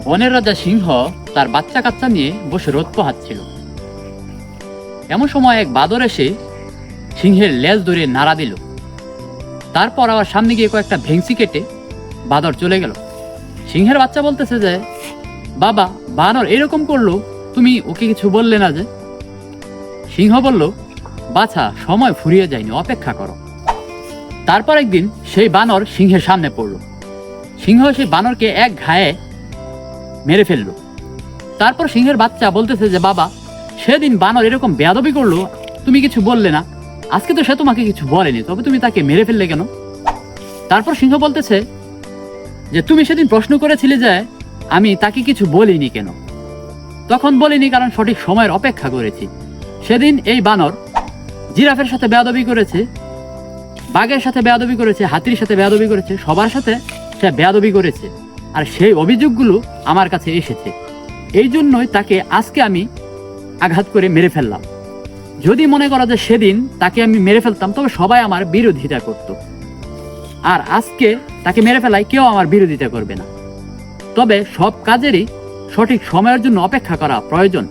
বনের রাজা সিংহ তার বাচ্চা কাচ্চা নিয়ে বসে রোদ পোহাচ্ছিল। এমন সময় এক বাদর এসে সিংহের লেজ ধরে নাড়া দিল। তারপর আবার সামনে গিয়ে কয়েকটা ভেংসি কেটে বাদর চলে গেল। সিংহের বাচ্চা বলতেছে যে, বাবা, বানর এরকম করলো, তুমি ওকে কিছু বললে না যে? সিংহ বলল, বাছা, সময় ফুরিয়ে যায়নি, অপেক্ষা করো। তারপর একদিন সেই বানর সিংহের সামনে পড়ল। সিংহ সেই বানরকে এক ঘায়ে মেরে ফেলল। তারপর সিংহের বাচ্চা বলতেছে যে, বাবা, সেদিন বানর এরকম বেয়াদবি করলো, তুমি কিছু বললে না। আজকে তো সে তোমাকে কিছু বলেনি, তবে তুমি তাকে মেরে ফেললে কেন? তারপর সিংহ বলতেছে যে, তুমি সেদিন প্রশ্ন করেছিলে যে আমি তাকে কিছু বলিনি কেন। তখন বলিনি কারণ সঠিক সময়ের অপেক্ষা করেছি। সেদিন এই বানর জিরাফের সাথে বেয়াদবি করেছে, বাঘের সাথে বেয়াদবি করেছে, হাতির সাথে বেয়াদবি করেছে, সবার সাথে সে বেয়াদবি করেছে। আর সেই অভিযোগগুলো আমার কাছে এসেছে। এই জন্যই তাকে আজকে আমি আঘাত করে মেরে ফেললাম। যদি মনে করো যে সেদিন তাকে আমি মেরে ফেলতাম, তবে সবাই আমার বিরোধিতা করত। আর আজকে তাকে মেরে ফেলায় কেউ আমার বিরোধিতা করবে না। তবে সব কাজেরই সঠিক সময়ের জন্য অপেক্ষা করা প্রয়োজন।